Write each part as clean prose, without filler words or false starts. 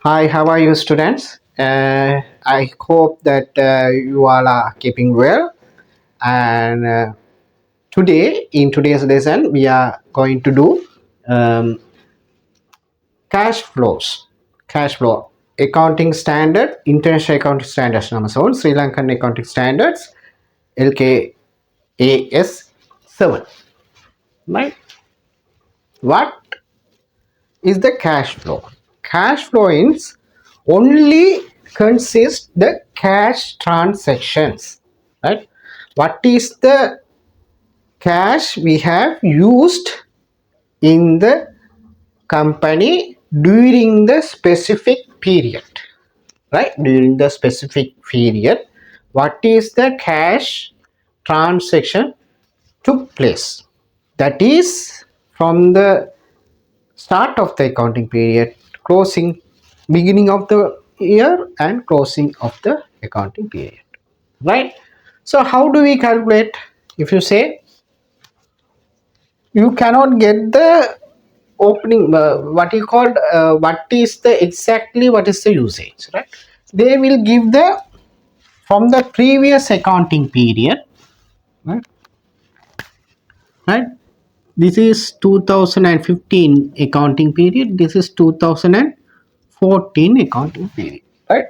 Hi, how are you, students? I hope that you all are keeping well. And today, in today's lesson, we are going to do um, cash flows. Cash flow accounting standard, international accounting standards, Sri Lankan accounting standards, LKAS 7. Right? What is the cash flow? Cash flow is only consists the cash transactions, right? What is the cash we have used in the company during the specific period, right? During the specific period, what is the cash transaction took place? That is from the start of the accounting period, closing, beginning of the year and closing of the accounting period, right? So how do we calculate? If you say you cannot get the opening, what you called, what is the exactly what is the usage, right? They will give the from the previous accounting period, right? Right, this is 2015 accounting period, this is 2014 accounting period, right?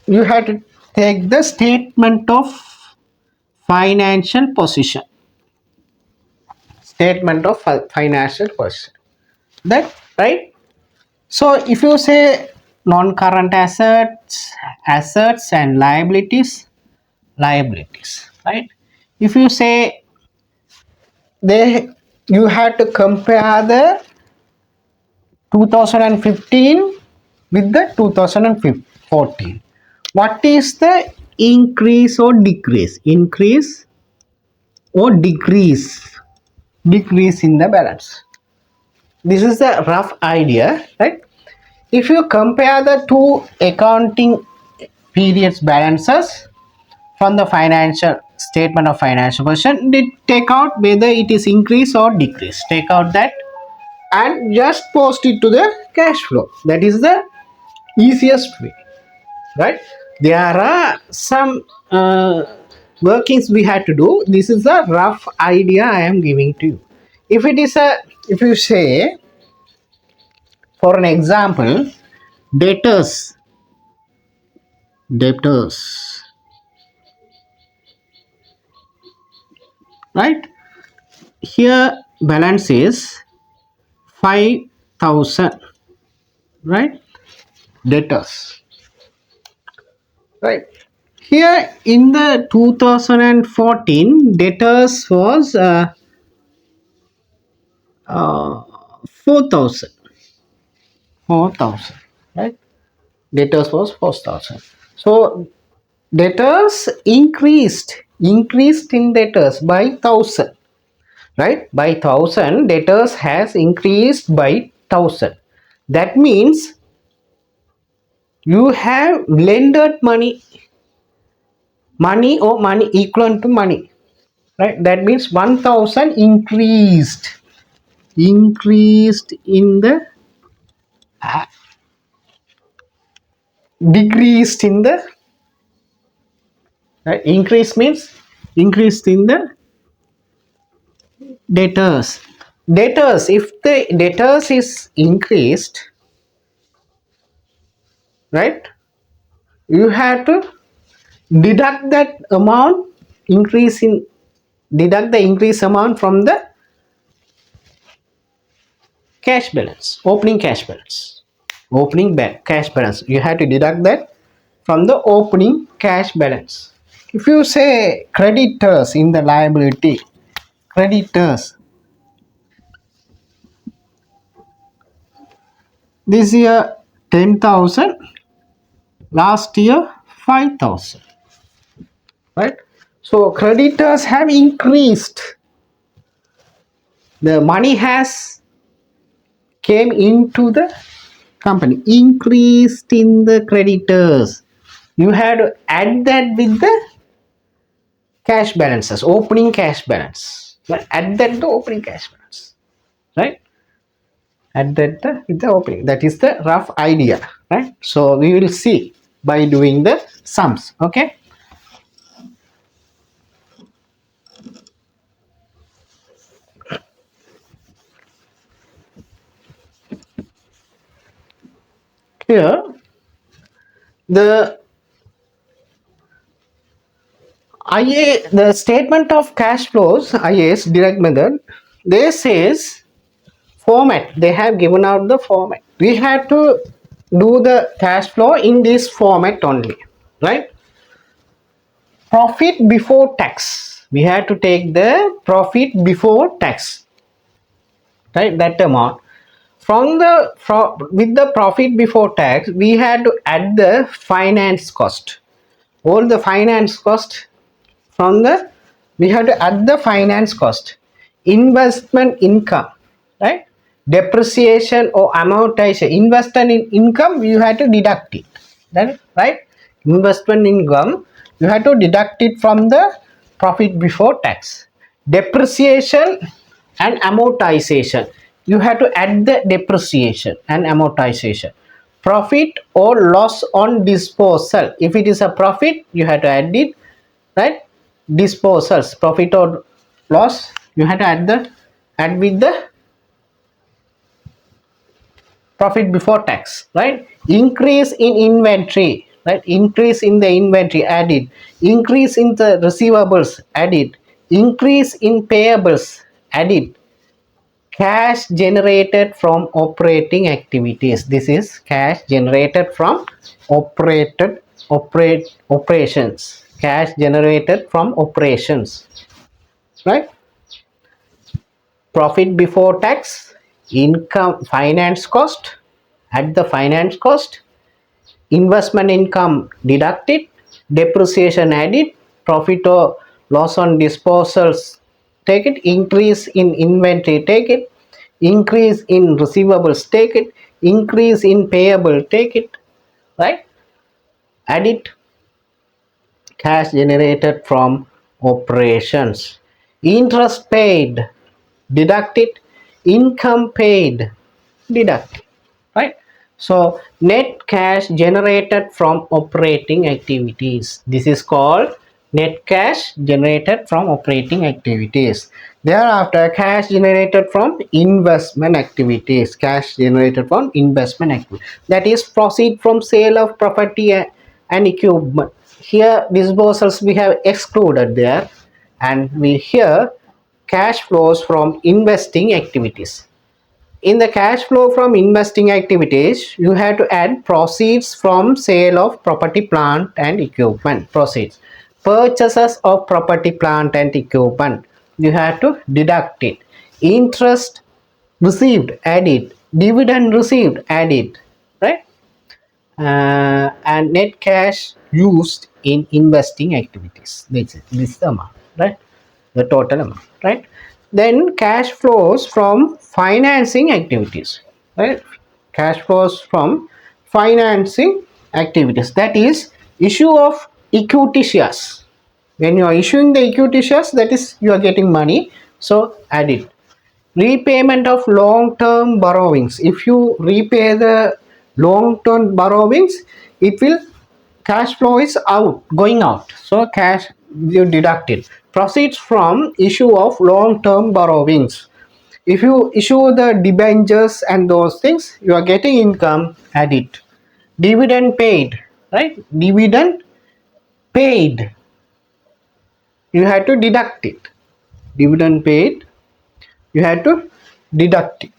You have to take the statement of financial position, statement of financial position, that, right? So if you say non-current assets and liabilities, right? If you say they, you have to compare the 2015 with the 2014. What is the increase or decrease? Increase or decrease in the balance. This is the rough idea, right? If you compare the two accounting periods balances from the financial statement of financial position, they take out whether it is increase or decrease, take out that and just post it to the cash flow. That is the easiest way, right? There are some workings we had to do. This is a rough idea I am giving to you. If it is a, if you say for an example, debtors, right? Here balance is 5,000, right? Debtors, right? Here in the 2014 debtors was 4,000, right? Debtors was 4,000. So debtors increased in debtors by 1,000, right? By 1,000 debtors has increased by 1,000. That means you have lended money or money equivalent to money, right? That means 1,000 increased in the decreased in the, right? Increase means increased in the debtors. If the debtors is increased, right, you have to deduct that amount, increase in, deduct the increase amount from the cash balance, opening cash balance, cash balance. You have to deduct that from the opening cash balance. If you say creditors in the liability, creditors, this year 10,000, last year 5,000, right? So creditors have increased, the money has came into the company, increased in the creditors. You had to add that with the cash balances, opening cash balance, right? Add that to opening cash balance, right? at the opening. That is the rough idea, right? So we will see by doing the sums. Okay. Here the the statement of cash flows, IAS direct method, they says format. They have given out the format. We have to do the cash flow in this format only, right? Profit before tax. We have to take the profit before tax, right? That amount. With the profit before tax, we had to add the finance cost. All the finance cost from the, we have to add the finance cost, investment income, right? Depreciation or amortization, investment in income you have to deduct it, right? Investment income you have to deduct it from the profit before tax. Depreciation and amortization, you have to add the depreciation and amortization. Profit or loss on disposal, if it is a profit you have to add it, right? Disposals, profit or loss, you have to add with the profit before tax, right? Increase in inventory, right? Increase in the inventory, add it. Increase in the receivables, add it. Increase in payables, add it. Cash generated from operating activities, this is cash generated from operations, cash generated from operations, right? Profit before tax, income, finance cost, at the finance cost, investment income deducted, depreciation added, profit or loss on disposals take it, increase in inventory take it, increase in receivables take it, increase in payable take it, right? Add it. Cash generated from operations, interest paid, deduct it, income paid, deduct it, right? So net cash generated from operating activities, this is called net cash generated from operating activities. Thereafter, cash generated from investment activities, cash generated from investment activities, that is proceed from sale of property and equipment. Here disposals we have excluded there, and we here cash flows from investing activities. In the cash flow from investing activities, you have to add proceeds from sale of property, plant and equipment. Proceeds, purchases of property, plant and equipment, you have to deduct it. Interest received, add it. Dividend received, add it, right? And net cash used in investing activities, this is the amount, right? The total amount, right? Then cash flows from financing activities, right? Cash flows from financing activities, that is issue of equity shares. When you are issuing the equity shares, that is you are getting money, so add it. Repayment of long term borrowings, if you repay the long term borrowings, it will, cash flow is out, going out, so cash you deduct it. Proceeds from issue of long term borrowings, if you issue the debentures and those things, you are getting income, add it. Dividend paid, right? Dividend paid, you have to deduct it. Dividend paid, you have to deduct it,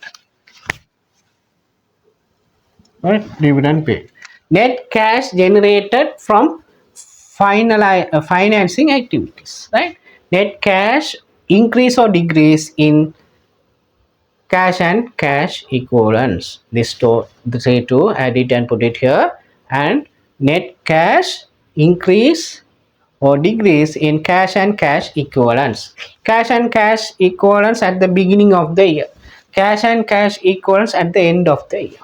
right? Dividend paid. Net cash generated from financing activities, right? Net cash increase or decrease in cash and cash equivalents, this to say to add it and put it here. And net cash increase or decrease in cash and cash equivalents, cash and cash equivalents at the beginning of the year, cash and cash equivalents at the end of the year.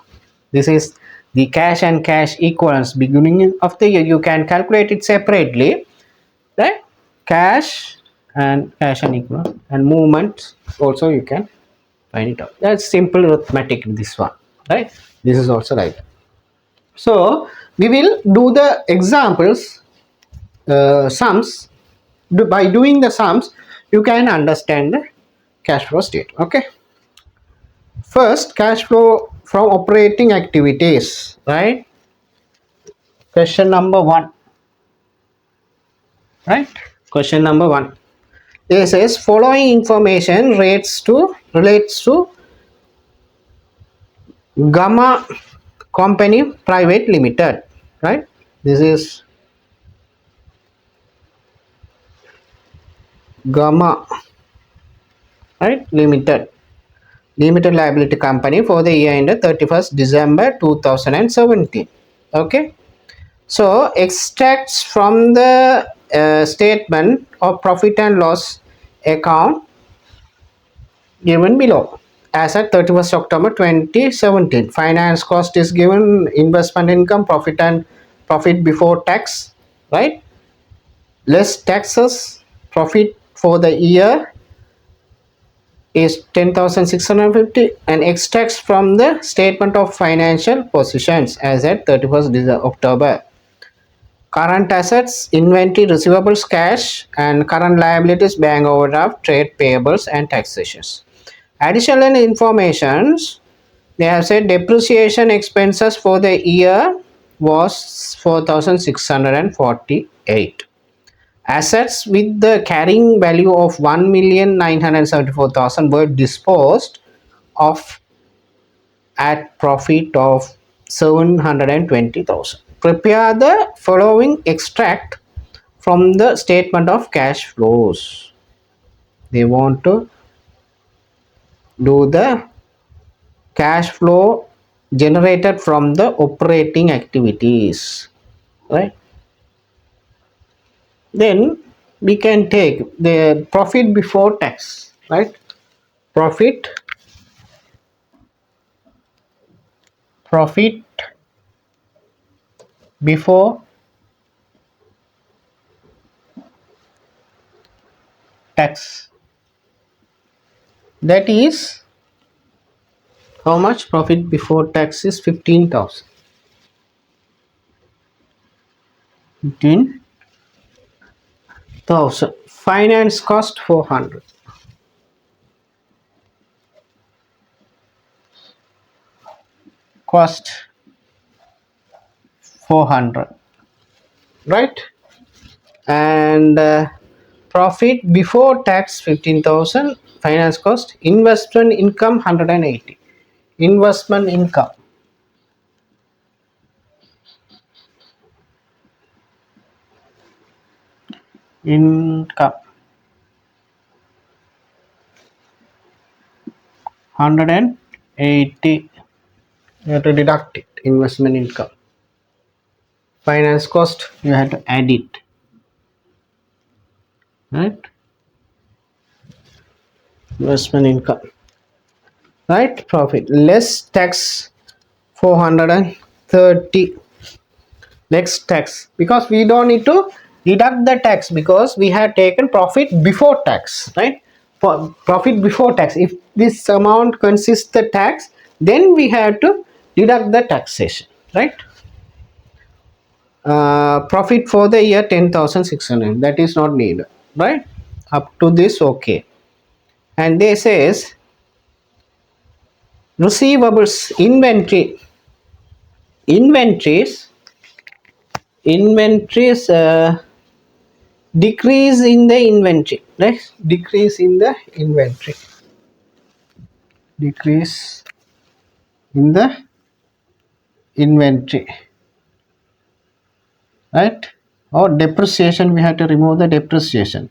This is the cash and cash equivalents beginning of the year. You can calculate it separately, right? Cash and equivalent, and movements also you can Find it out. That's simple arithmetic, this one, right? This is also right. So we will do the examples, sums. By doing the sums, you can understand the cash flow state. Okay. First, cash flow from operating activities, right? Question number one, right? Question number one. It says following information relates to Gamma Company Private Limited, right? This is Gamma, right? Limited liability company for the year ended 31st December 2017. Okay. So extracts from the statement of profit and loss account given below. As at 31st October 2017, finance cost is given, investment income, profit before tax, right? Less taxes, profit for the year is 10,650, and extracts from the statement of financial positions as at 31st October. Current assets, inventory, receivables, cash, and current liabilities, bank overdraft, trade payables, and taxations. Additional informations, they have said depreciation expenses for the year was 4,648. Assets with the carrying value of 1,974,000 were disposed of at profit of 720,000. Prepare the following extract from the statement of cash flows. They want to do the cash flow generated from the operating activities, right? Then we can take the profit before tax, right? Profit before tax, that is how much? Profit before tax is 15,000. 15,000. Finance cost 400. Cost 400, right? And profit before tax 15,000. Finance cost. Investment income 180. Investment income, income 180. You have to deduct it. Investment income. Finance cost, you have to add it, right? Investment income, right? Profit less tax 430. Next tax, because we don't need to deduct the tax because we have taken profit before tax, right? For profit before tax, if this amount consists the tax, then we have to deduct the taxation, right? Profit for the year 10,600, that is not needed, right? Up to this, okay. And they says receivables, inventories decrease in the inventory, right? Decrease in the inventory, decrease in the inventory, right? Or depreciation, we have to remove the depreciation,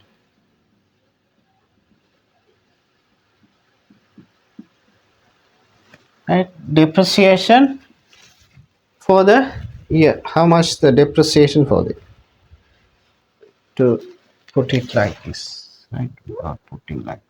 right? Depreciation for the year, how much the depreciation for the, to put it like this, right? Or putting like,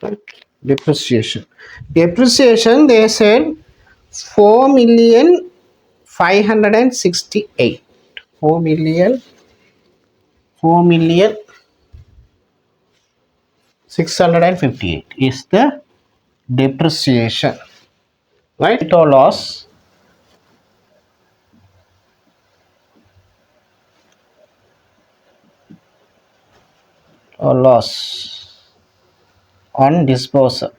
right? Depreciation, they said 4,568,000. 4,658,000 is the depreciation, right? Or loss on disposal.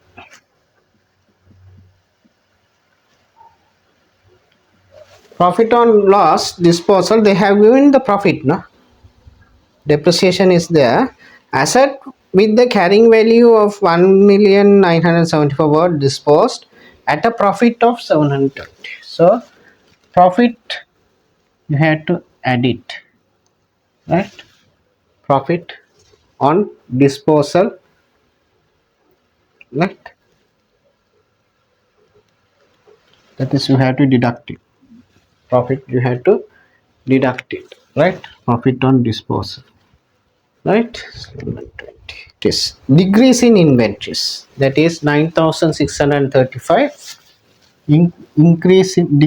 Profit on loss disposal, they have given the profit, no? Depreciation is there. Asset with the carrying value of 1,974 were disposed at a profit of 720. So profit, you had to add it, right? Profit on disposal, right? That is, you have to deduct it. Profit, you have to deduct it, right? Profit on disposal, right? 720. It is decrease in inventories, that is 9,635. Decrease in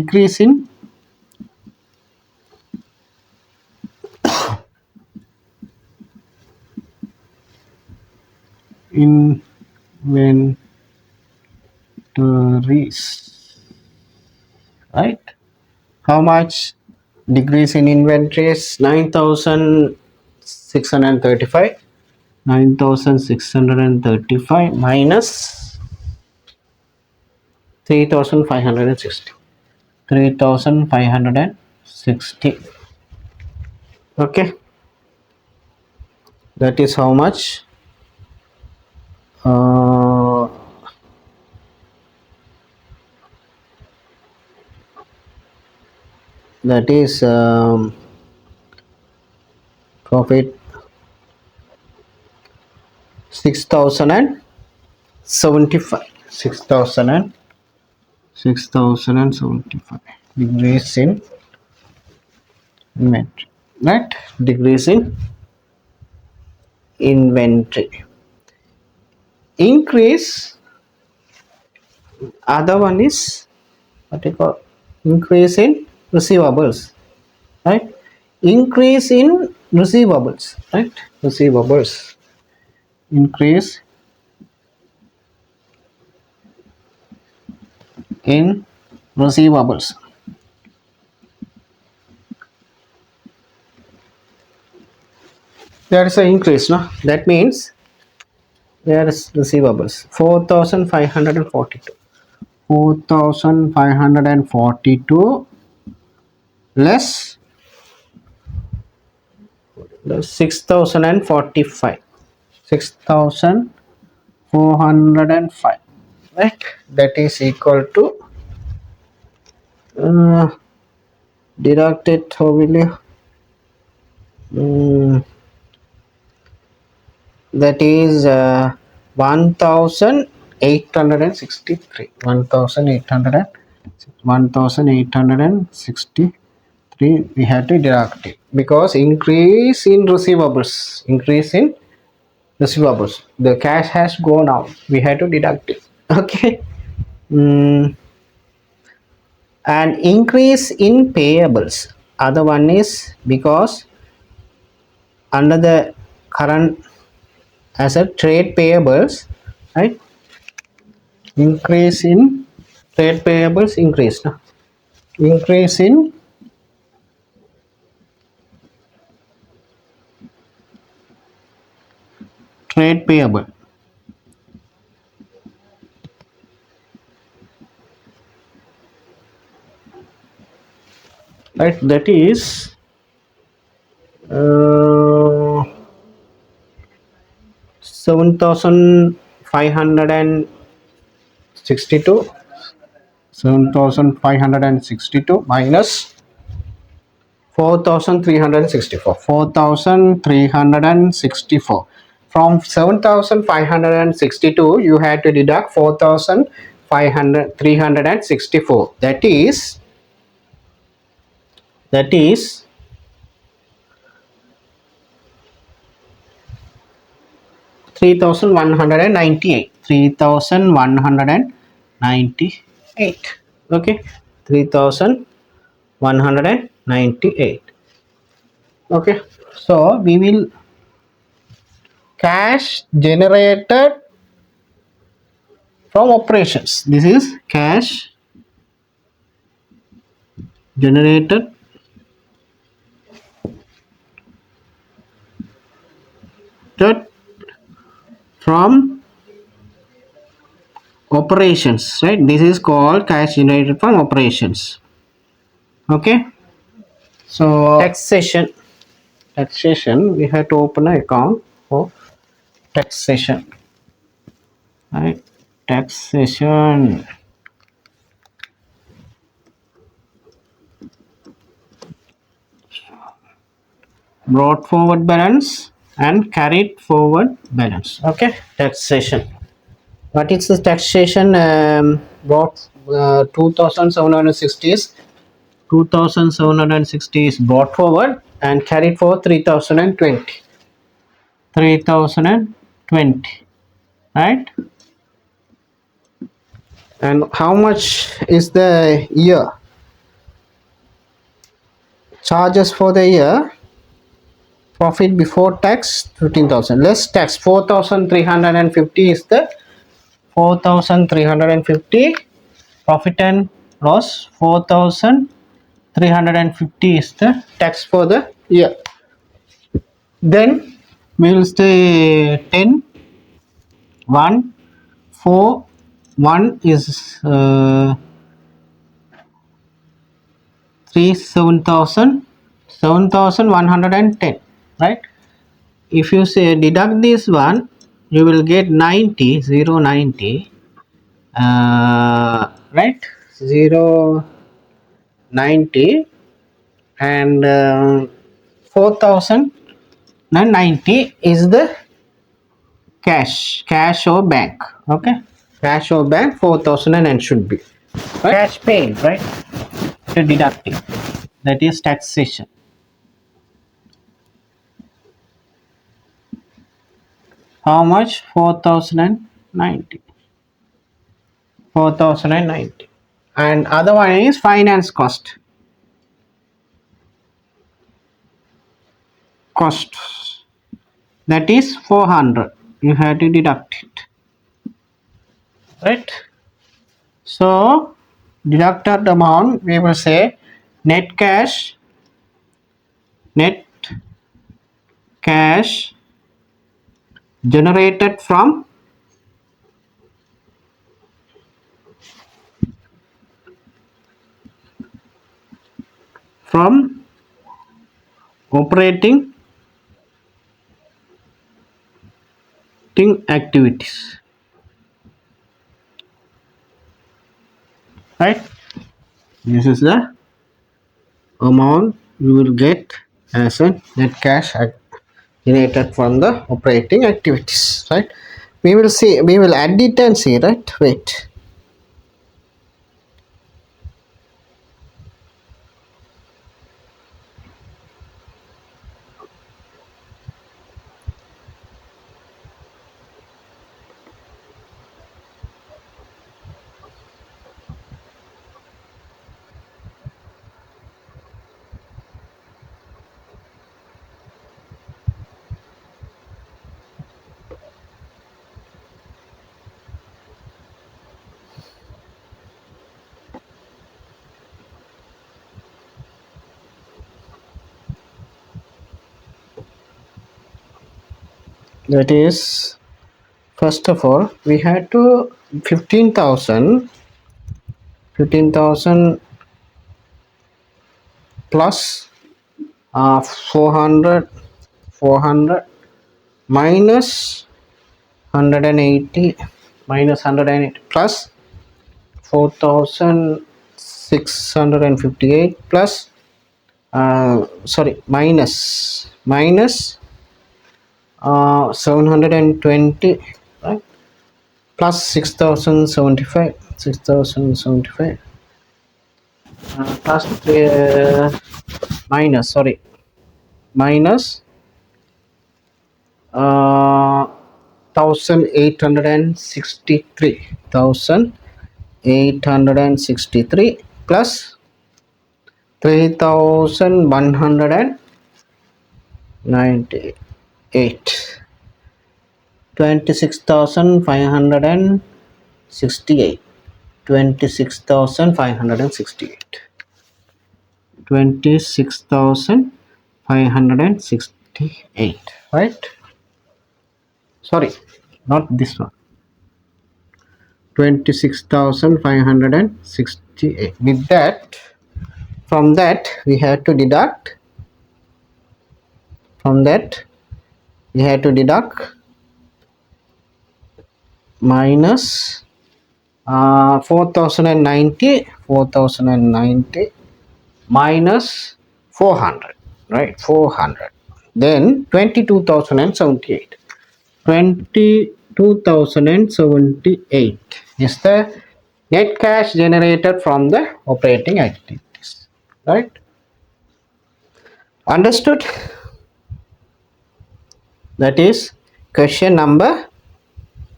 inventories, right? How much decrease in inventories? 9,635. 9,635 minus 3,560. 3,560. Okay, that is how much. Uh, that is profit 6,075. 6,075 degrees in inventory, right? Degrees in inventory. Increase, other one is what you call increase in receivables, right? Increase in receivables, right? Receivables. Increase in receivables. There is an increase, no? That means there is receivables 4,542. 4,542 less 6,045. 6,405, right? That is equal to deducted, how will you that is 1,863. 1,863 we have to deduct it because increase in receivables. Increase in receivables, the cash has gone out, we had to deduct it. Okay. And increase in payables, other one is because under the current asset trade payables, right? Increase in trade payables, increase, no? Increase in trade payable, right? That is 7,562. 7,562 minus 4,364. 4,364. From 7,562, you had to deduct 4,364. That is 3,198. 3,198. Okay, 3198. Okay, so we will cash generated from operations. This is cash generated from operations, right? This is called cash generated from operations. Okay, so taxation we have to open an account for taxation, right? Taxation, brought forward balance and carried forward balance. Okay, taxation. What is the taxation? Brought 2760 is 2760 is brought forward and carried for 3020. 3020, right? And how much is the year? Charges for the year: profit before tax 15,000, less tax 4,350 is the 4,350. Profit and loss 4,350 is the tax for the year. Then we will say 10, 1, 4, 1 is 3, 7,000, 7,110, right? If you say deduct this one, you will get 90, 0, 90, right? 0, 90, and 4,090 is the cash or bank. Okay, cash or bank 4,009 should be, right? Cash paid, right? To deducting, that is taxation. How much? 4,090. 4,090. And other one is finance cost. Cost, that is 400. You have to deduct it, right? So deducted amount we will say net cash, net cash generated from operating activities, right? This is the amount you will get as a net cash generated from the operating activities, right? We will see, we will add it and see, right? Wait, that is, first of all we had to 15,000, 15,000 plus 400, 400 minus 180, minus 180 plus 4,658 plus sorry, minus 720, right? Plus 6,075, 6,075 plus minus, sorry, minus 1,863, 863 plus 3198, 26,568, 26,568, 26,568, right? Sorry, not this one. 26,568. With that, from that we have to deduct, from that we have to deduct minus 4090, 4090 minus 400, right? 400, then 22,078, 22,078 is the net cash generated from the operating activities, right? Understood? That is question number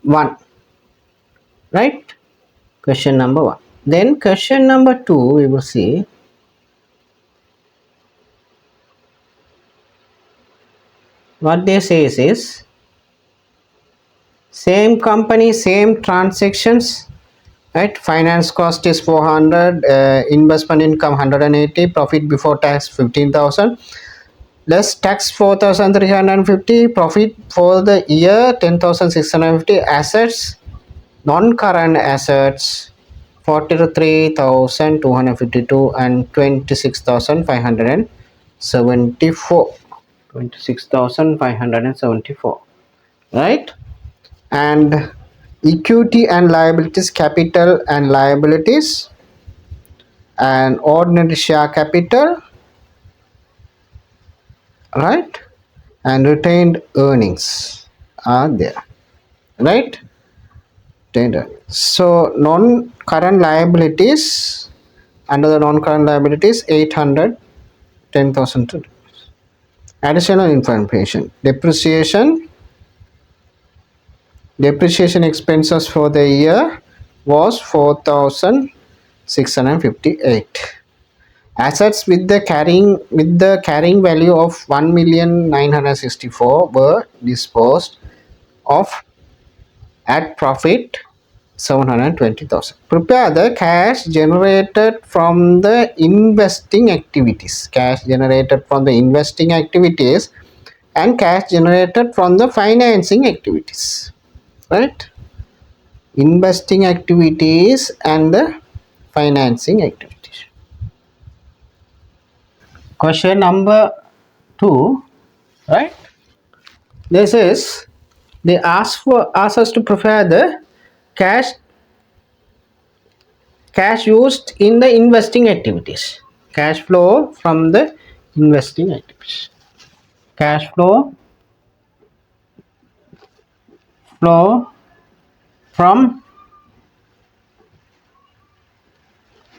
1, right? Question number 1. Then question number 2, we will see what they say is same company, same transactions, right? Finance cost is 400, investment income 180, profit before tax 15,000, less tax 4,350, profit for the year 10,650, assets, non-current assets 43,252 and 26,574, 26,574, right? And equity and liabilities, capital and liabilities, and ordinary share capital, right? And retained earnings are there, right? So non-current liabilities, under the non-current liabilities 800, 10,000. Additional information, depreciation expenses for the year was 4,658. Assets with the carrying value of 1,964 were disposed of at profit 720,000. Prepare the cash generated from the investing activities. Cash generated from the investing activities and cash generated from the financing activities, right? Investing activities and the financing activities. Question number 2, right? This is, they ask us to prepare the cash used in the investing activities. Cash flow from the investing activities. Cash flow from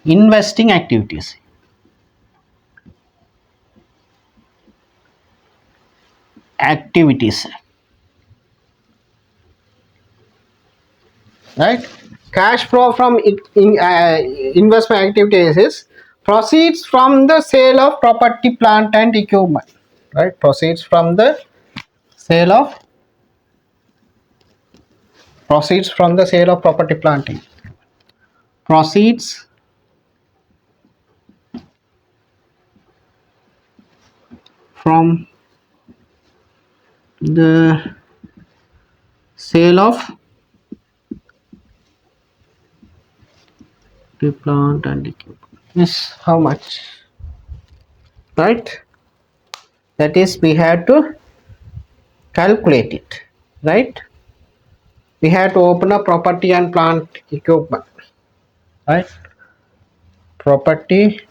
investing activities. Right? Cash flow from investment activities is proceeds from the sale of property, plant and equipment, right? Proceeds from the sale of property, plant. Proceeds from the sale of the plant and equipment is how much, right? That is, we have to calculate it, right? We have to open up property and plant equipment, right? Property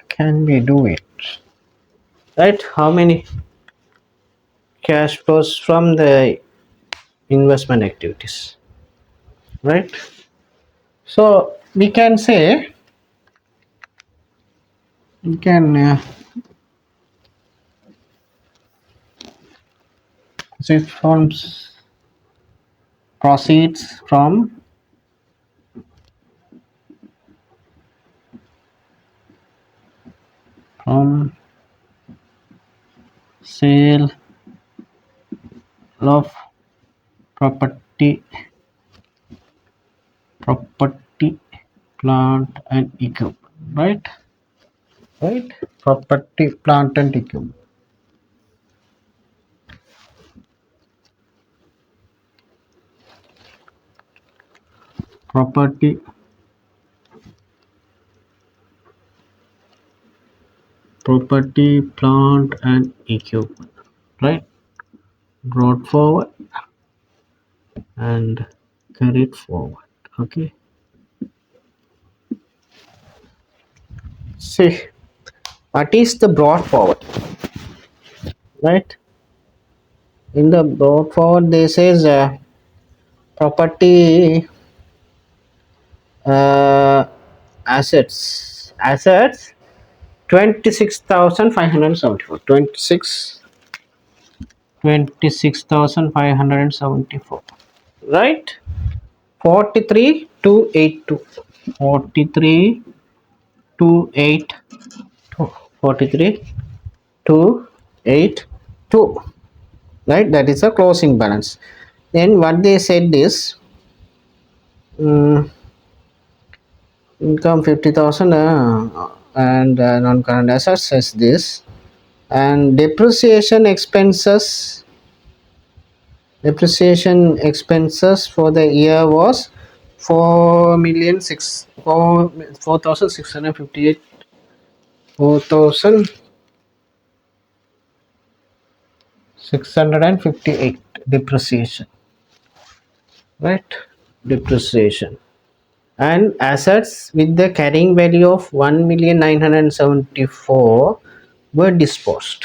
can we do it, right? How many cash flows from the investment activities, right? So we can say, we can proceeds from sale of property, plant and equipment, right, property, plant and equipment. Property, plant and equipment, right, brought forward and carried forward. Okay, see what is the brought forward, right? In the brought forward they says property, uh, assets 26,574, 26,574, right, 43,282, 43,282, 43,282, right, that is a closing balance. Then what they said is income 50,000 and non-current assets is this, and depreciation expenses for the year was 4,658, 4,658 depreciation, right, depreciation. And assets with the carrying value of 1,974 were disposed.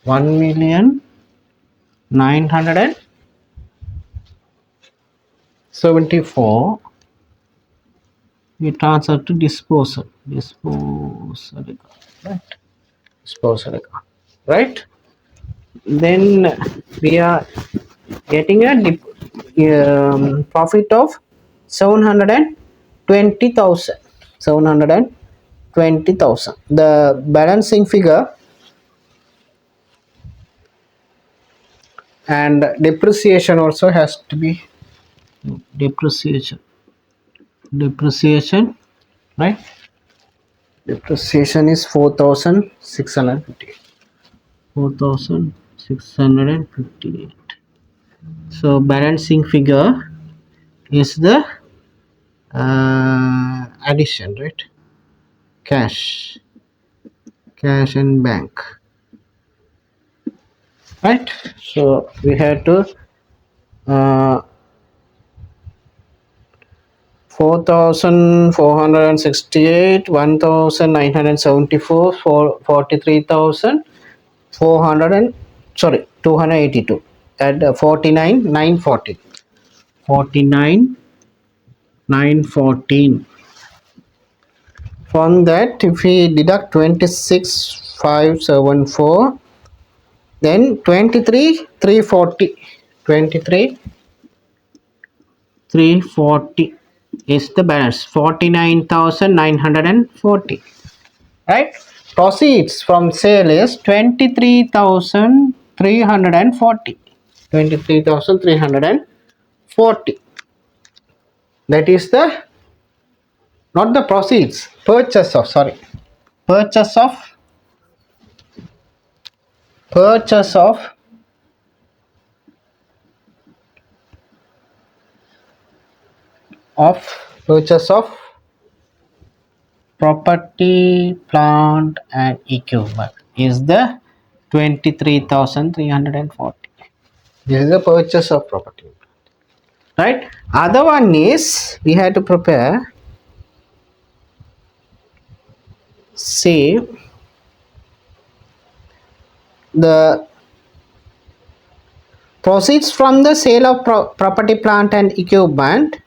1,974 we transfer to disposal, account, right, disposal account, right. Then we are getting a profit of 720,000, 720,000. The balancing figure and depreciation also has to be depreciation, right, depreciation is 4,650, 4,658. So balancing figure is the addition, right, cash and bank, right. So we had to 4,468, 1,974, 43,400 and, sorry, 282 at 49,914, 49,914. From that, if we deduct 26,574, then 23,340, 23,340 is the balance, 49,940, right. Proceeds from sale is 23,340, 23,340. That is the, not the proceeds, purchase of purchase of property, plant and equipment is the 23,340. This is the purchase of property, right. Other one is we had to prepare, say, the proceeds from the sale of property, plant and equipment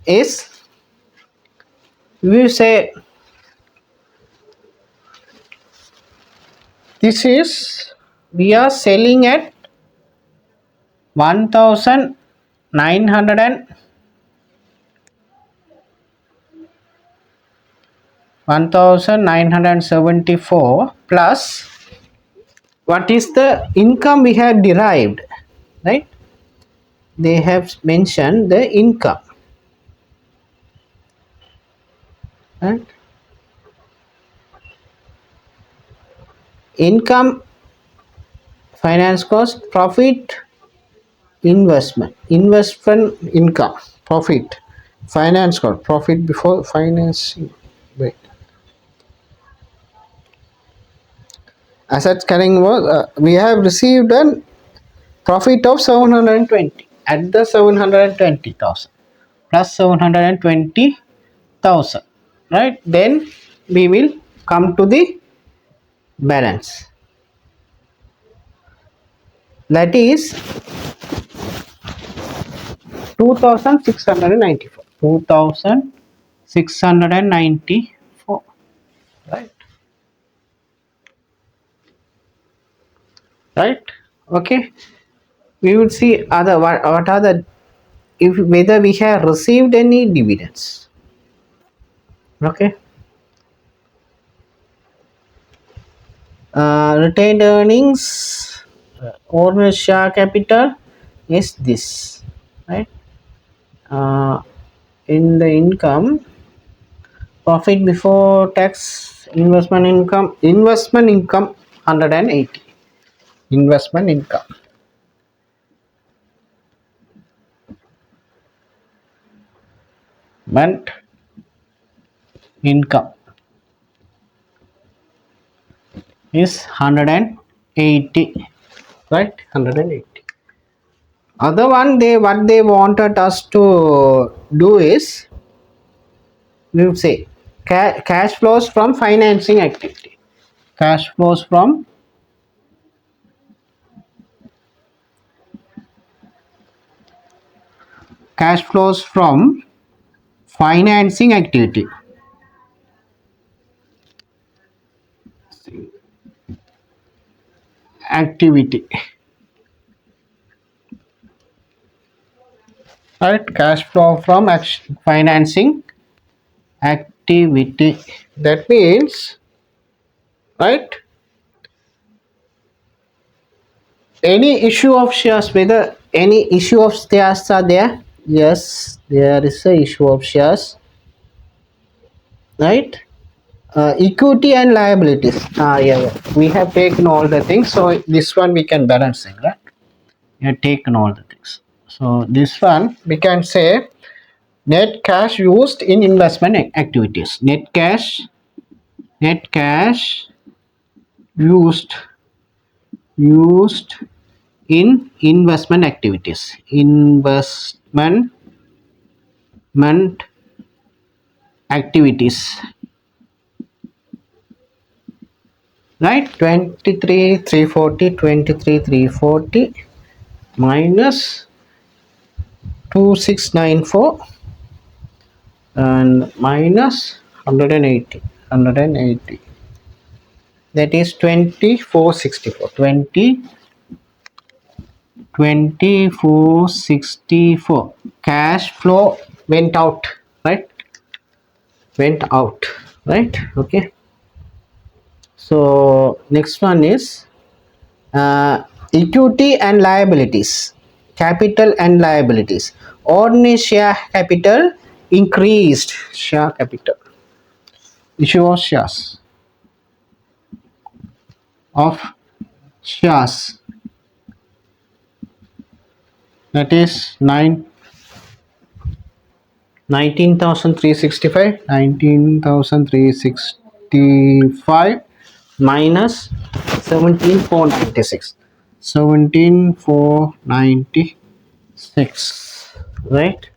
is, we say, this is, we are selling at 1974 plus what is the income we have derived, right? They have mentioned the income, right? Income, finance cost, profit, investment income, profit, finance cost, profit before financing. Wait. Assets carrying was we have received a profit of 720 at the 720,000 plus 720,000, right? Then we will come to the balance, that is 2694, 2694, right? Right, okay. We will see other what are the, if whether we have received any dividends, okay. Retained earnings, owner share capital is this, right? uh, in the income, profit before tax, investment income 180, investment income, meant income is 180, right? 180. Other one, they what they wanted us to do is, we would say cash flows from financing activity, cash flows from cash flows from financing activity, right? Cash flow from financing activity, that means, right, any issue of shares, whether any issue of shares are there, yes, there is a issue of shares, right? Equity and liabilities, yeah, we have taken all the things, so this one we can balance it, right? We have taken all the things, so this one we can say net cash used in investment activities, net cash used in investment activities, investment activities, right? 23,340 minus 2694 and minus 180, that is 2464, 2464 cash flow went out, right? Went out, right? Okay. So next one is equity and liabilities, capital and liabilities. Ordinary share capital increased, share capital, issue of of shares, that is 19,365 minus 17,496, 17,496, right?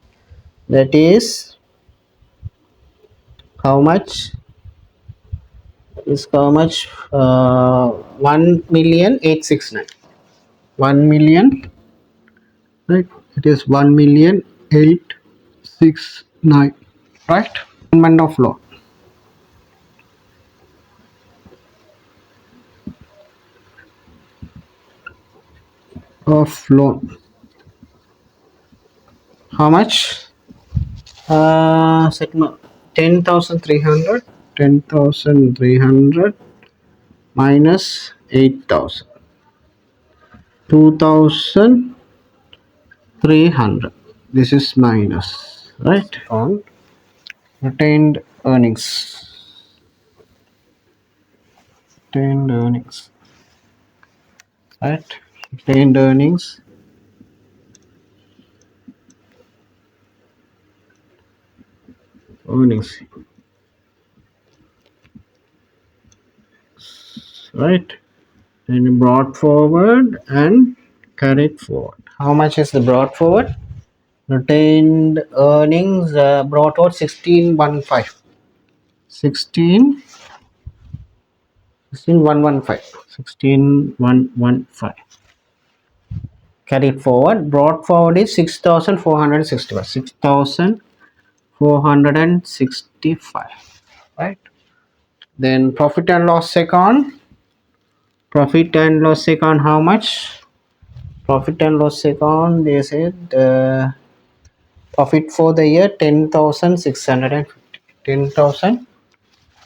That is how much, is how much, 1,869, 1,000,000, right? It is 1,869, right? Amount of loan How much? Set 10,300. 10,300 minus 8,000. 2,300. This is minus, right? On retained earnings. Retained earnings. Right? Retained earnings. Earnings. Right? Then brought forward and carried forward. How much is the brought forward? Retained earnings brought out 1615. 16 115. 16115. Carried forward. Brought forward is 6,465. 6,465. Right. Then profit and loss account. Profit and loss account how much? Profit and loss account they said profit for the year 10,650. 10,000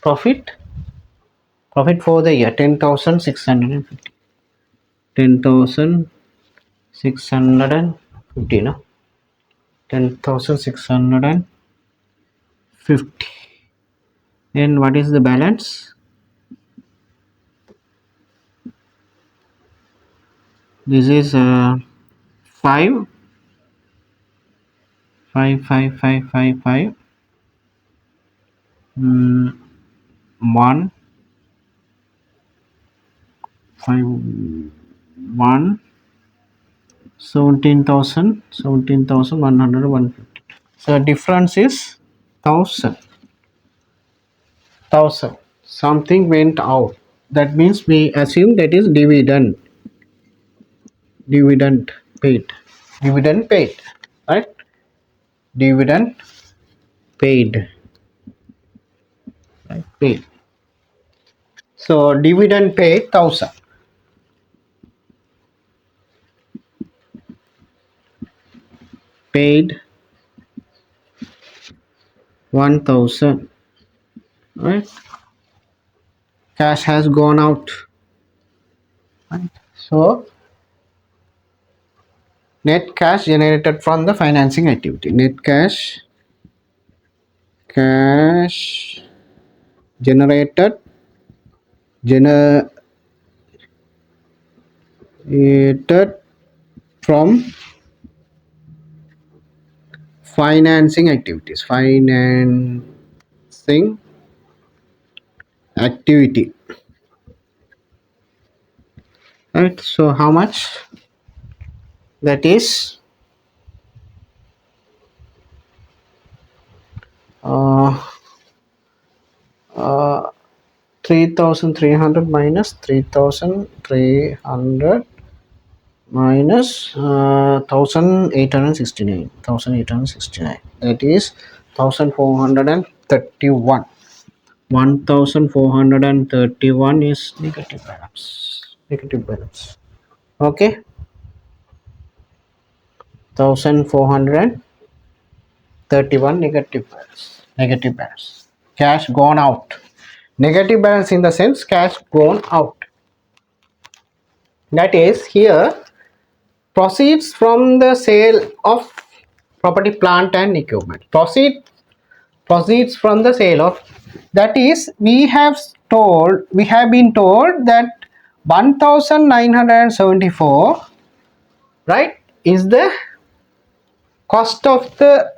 profit for the year 10,650. 10,650 no 10,650. Then what is the balance? This is 5 5 5 5 5 5 1 5 1 17,100 150. So difference is 1,000. Something went out. That means we assume that is dividend. Dividend paid. Dividend paid. Right? Dividend paid. Right? Paid. So dividend paid 1,000. Paid 1,000. Right? Cash has gone out. Right? So net cash generated from the financing activity. Net cash generated from financing activities. Financing activity. Right. So how much? That is 3,300 minus 3,300 minus 1,869. 1,869. That is 1,431. 1,431 is negative balance. Negative balance. Okay. 1,431 negative balance. Negative balance. Cash gone out. Negative balance in the sense cash gone out. That is here proceeds from the sale of property, plant and equipment. Proceeds from the sale of, that is we have been told that 1,974, right, is the cost of the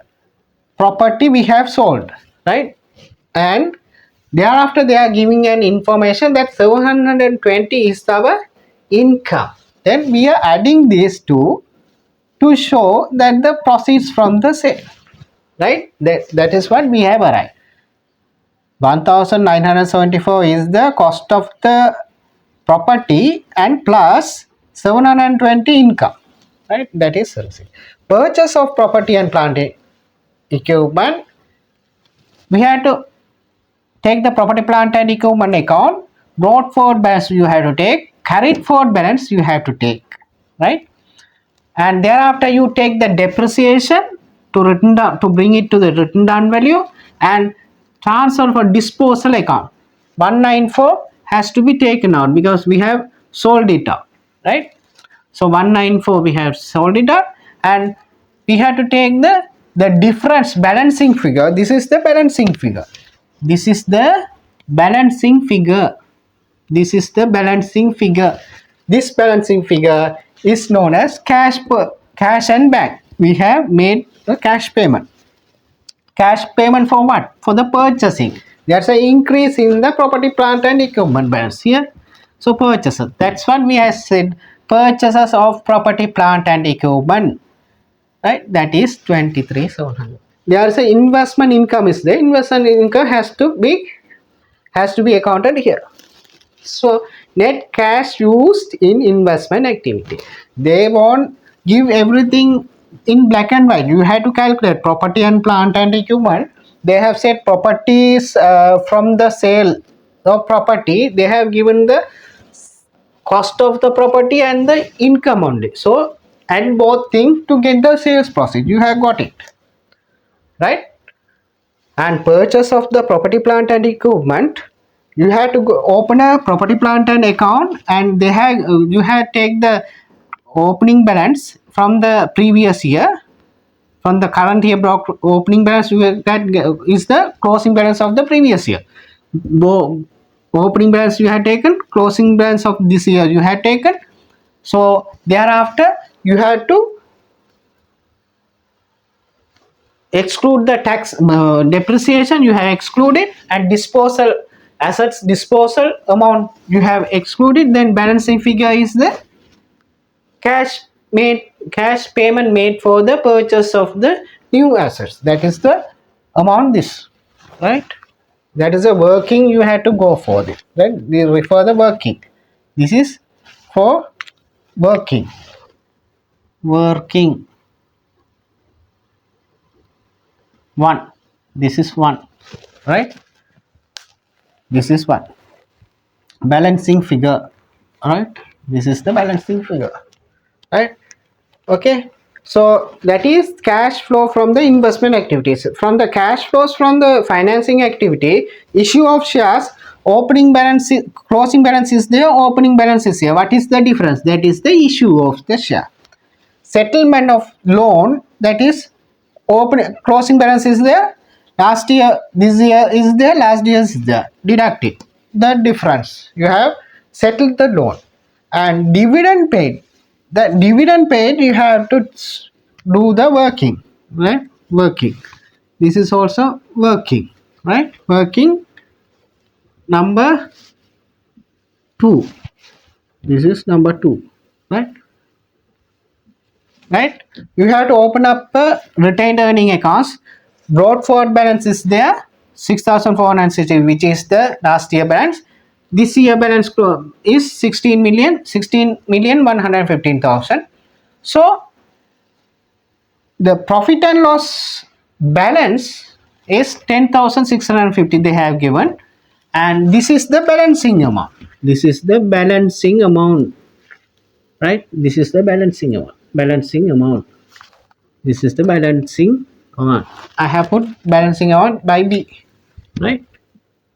property we have sold, right? And thereafter they are giving an information that 720 is our income. Then we are adding these two to show that the proceeds from the sale, right? That is what we have arrived. 1,974 is the cost of the property and plus 720 income, right? That is purchase of property and plant equipment. We had to take the property, plant and equipment account. Brought forward balance you have to take. Carried forward balance you have to take, right? And thereafter you take the depreciation to written down, to bring it to the written down value, and transfer for disposal account. 194 has to be taken out because we have sold it out, right? So 194 we have sold it out, and we have to take the difference balancing figure. This is the balancing figure. This is the balancing figure. This is the balancing figure. This balancing figure is known as cash and bank. We have made a cash payment. Cash payment for what? For the purchasing. There's an increase in the property, plant and equipment balance here. So purchases. That's what we have said. Purchases of property, plant and equipment. Right? That is 23,700. There's an investment income is there. Investment income has to be accounted here. So net cash used in investment activity. They won't give everything in black and white. You have to calculate property and plant and equipment. They have said properties from the sale of property. They have given the cost of the property and the income only. So and both things to get the sales process. You have got it, right? And purchase of the property, plant and equipment, you have to go open a property, plant and account, and they have you have take the opening balance from the previous year. From the current year block opening balance, that is the closing balance of the previous year. Opening balance you have taken, closing balance of this year you have taken. So thereafter you have to exclude the tax depreciation you have excluded, and disposal assets disposal amount you have excluded. Then balancing figure is the cash payment made for the purchase of the new assets. That is the amount, this, right? That is a working you have to go for this, right? We refer the working. This is for working 1. This is 1, right? This is 1 balancing figure, right? This is the balancing figure, right? Okay, so that is cash flow from the investment activities. From the cash flows from the financing activity, issue of shares, opening balance, closing balance is there, opening balance is here. What is the difference? That is the issue of the share. Settlement of loan, that is closing balance is there, last year, this year is there, last year is there, deduct it, the difference, you have settled the loan. And dividend paid, the dividend paid you have to do the working, right? Working, this is also working, right? Working number 2, this is number 2, right? Right, you have to open up retained earning accounts. Brought forward balance is there, 6,460, which is the last year balance. This year balance is 16,115,000. So the profit and loss balance is 10,650 they have given, and this is the balancing amount. This is the balancing amount, right? This is the balancing amount. This is the balancing amount. I have put balancing amount by B, right?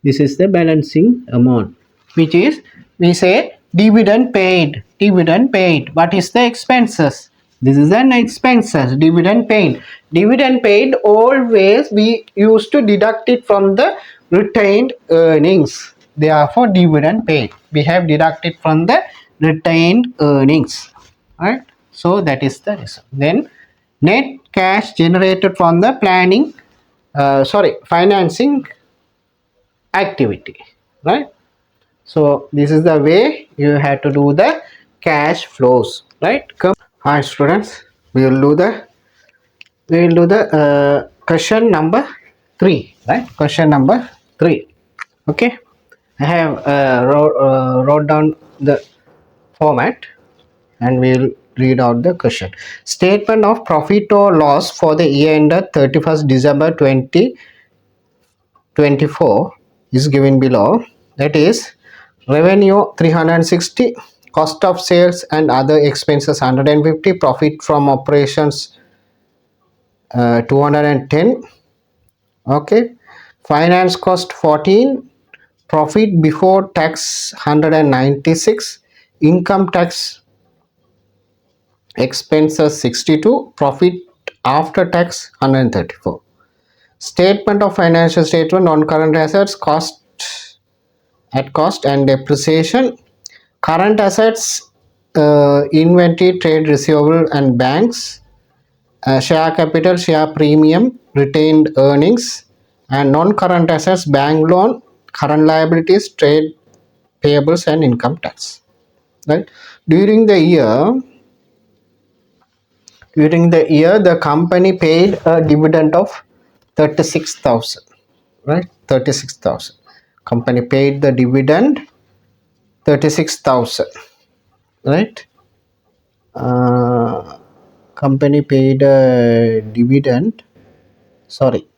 This is the balancing amount, which is, we say dividend paid. What is the expenses? This is an expenses. Dividend paid. Dividend paid, always we used to deduct it from the retained earnings. Therefore dividend paid, we have deducted from the retained earnings, right? So that is the result. Then net cash generated from the financing activity, right? So this is the way you have to do the cash flows, right? Hi students, we will do the question number 3, right? Question number 3. Okay, I have wrote down the format, and we will read out the question. Statement of profit or loss for the year ended 31st December 2024 is given below. That is, revenue 360, cost of sales and other expenses 150, profit from operations 210. Okay, finance cost 14, profit before tax 196, income tax expenses 62, profit after tax 134. Statement of financial statement, non-current assets, cost at cost and depreciation. Current assets, inventory, trade receivable and banks, share capital, share premium, retained earnings, and non-current assets, bank loan, current liabilities, trade payables and income tax. Right? During the year, the company paid a dividend of 36,000. Right? 36,000. Company paid the dividend 36,000. Right? Uh, company paid a dividend. Sorry,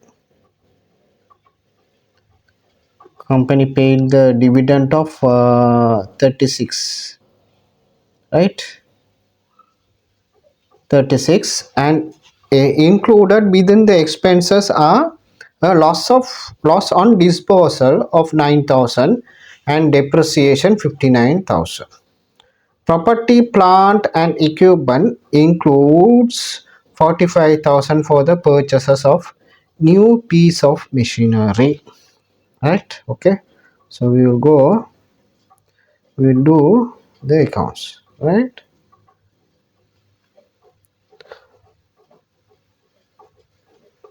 company paid the dividend of 36, right? 36, and included within the expenses are a loss on disposal of 9,000 and depreciation 59,000. Property, plant and equipment includes 45,000 for the purchases of new piece of machinery. Right? Okay, so we will do the accounts. Right?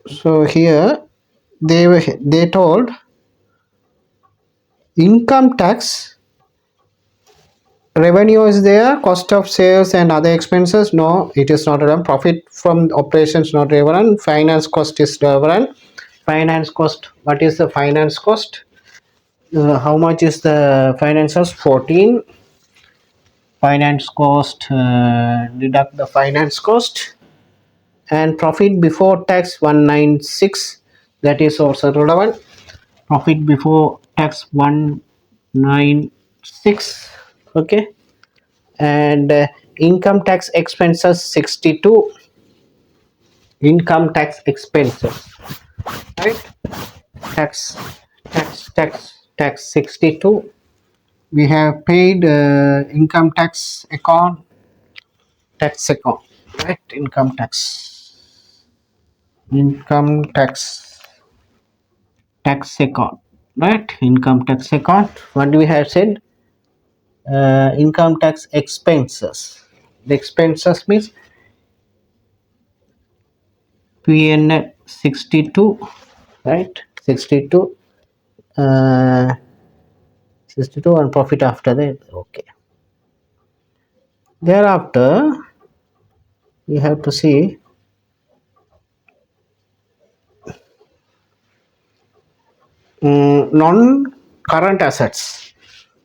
So here they told income tax, revenue is there, cost of sales and other expenses, no, it is not relevant. Profit from operations not relevant. Finance cost is relevant. Finance cost, what is the finance cost? How much is the finance cost? 14. Finance cost, deduct the finance cost. And profit before tax 196, that is also relevant. Profit before tax 196. Okay, and income tax expenses 62. Income tax expenses, right? tax tax 62. We have paid tax account, right? Income tax account, right? Income tax account, what do we have said? Income tax expenses, the expenses means PN 62, right? 62, 62 and profit after that. Okay, thereafter we have to see non-current assets,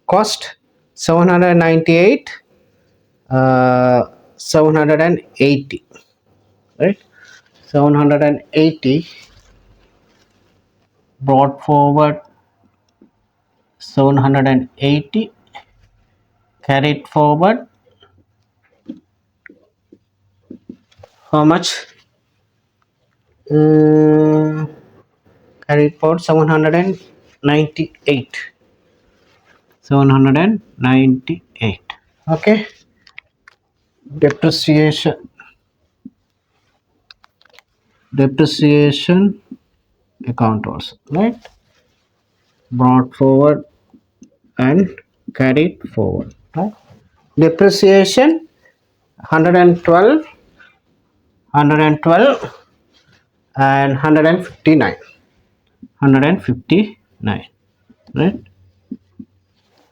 cost 798, 780, right? 780 brought forward, 780 carried forward. How much? uh, Carried forward 798. 798. Okay, depreciation account also, right? Brought forward and carried forward, right? Depreciation 112, 112 and 159, 159, right?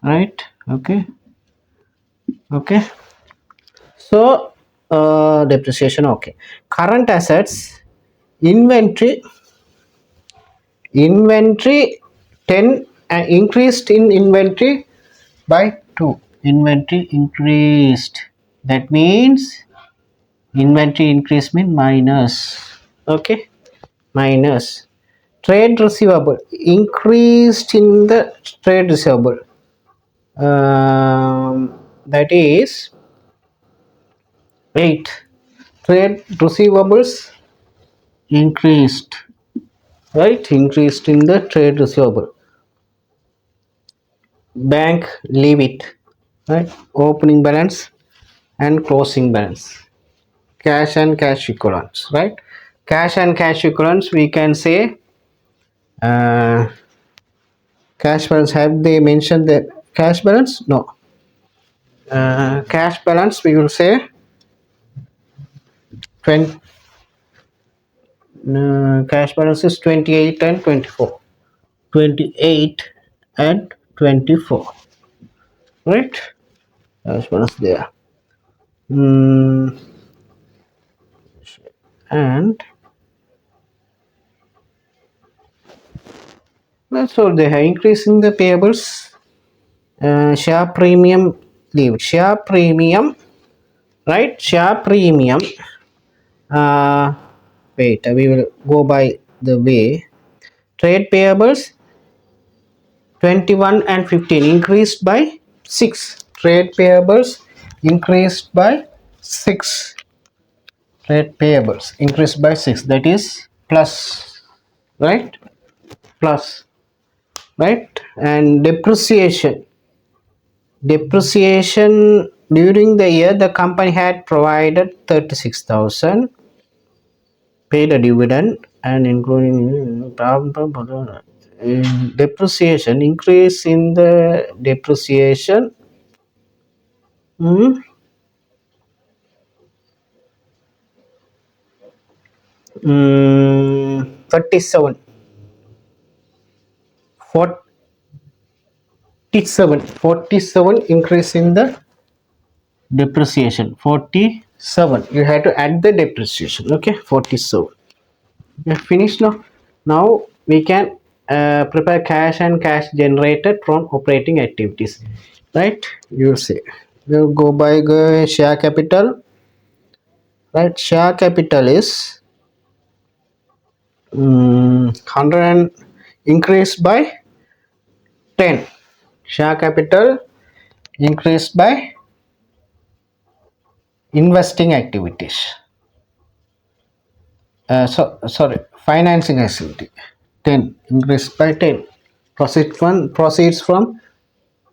Right? Okay, okay. So depreciation, okay. Current assets, inventory, 10, increased in inventory by 2. Inventory increased, that means inventory increase mean minus. Okay, minus. Trade receivable, increased in the trade receivable, that is 8. Trade receivables increased, right? Increased in the trade receivable. Bank leave it, right? Opening balance and closing balance. Cash and cash equivalents, right? Cash and cash equivalents, we can say cash balance. Have they mentioned the cash balance? No. Cash balance, we will say 20, cash balance is 28 and 24. 28 and 24, right? Cash balance there. And that's all. They are increasing the payables. Share premium, leave share premium, right? Share premium. uh, Wait, we will go by the way. Trade payables 21 and 15 increased by 6. Trade payables increased by 6. Trade payables increased by 6, that is plus, right? Plus, right? And depreciation during the year the company had provided 36,000, paid a dividend, and including depreciation, increase in the depreciation. 37, 47 increase in the depreciation. 47, you have to add the depreciation. Okay, 47. We are finished now. Now we can prepare cash and cash generated from operating activities, right? You see, we'll go by share capital, right? Share capital is 100 and increased by 10. Share capital increased by investing activities. Sorry, financing activity. 10 increased by 10. Proceeds from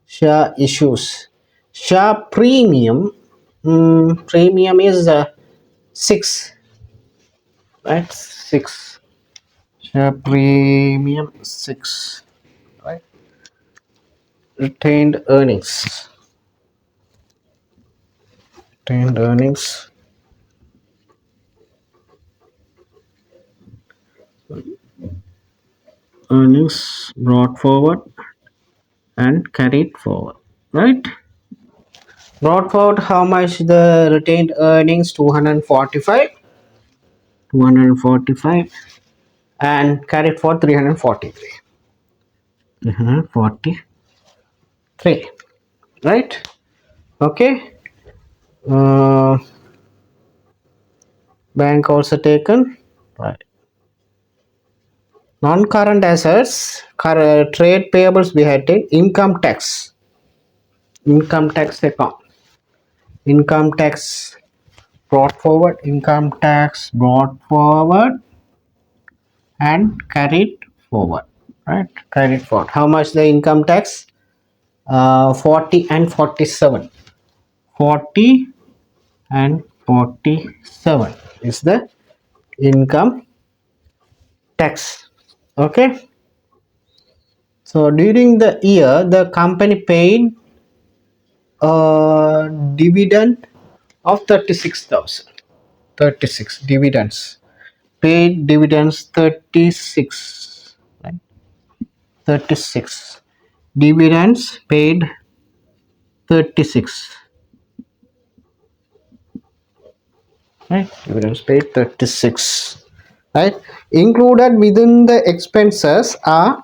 share issues. Share premium. Premium is 6, right? 6. Share premium 6, right? Retained earnings. Retained earnings. Earnings brought forward and carried forward, right? Brought forward, how much the retained earnings? 245. 245, and carried forward 343. 343, right? Okay. uh, Bank also taken, right? Non-current assets, trade payables, we had taken. Income tax account. Income tax brought forward. Income tax brought forward and carried forward, right? Carried forward. How much the income tax? 40 and 47. 40 and 47 is the income tax. Okay. So during the year the company paid a dividend of 36,000. 36 dividends. Paid dividends 36, right? 36 dividends paid 36, right? Dividends paid 36, right? Included within the expenses are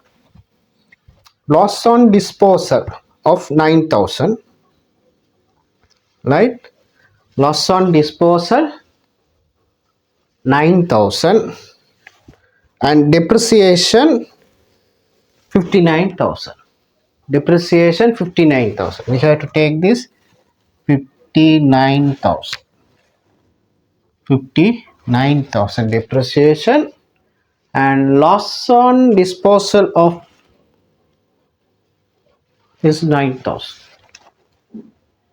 loss on disposal of 9,000, right? Loss on disposal 9,000, and depreciation 59,000. Depreciation 59,000. We have to take this 59,000. 9,000 depreciation, and loss on disposal of is 9,000.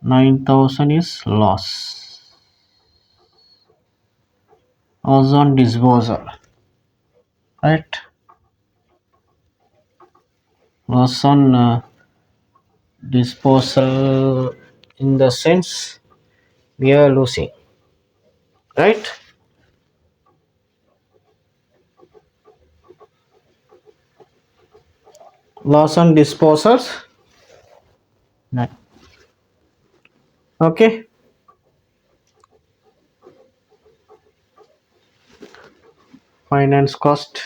9,000 is loss on disposal, right? Loss on disposal, in the sense we are losing, right? Loss on disposals. Okay. Finance cost.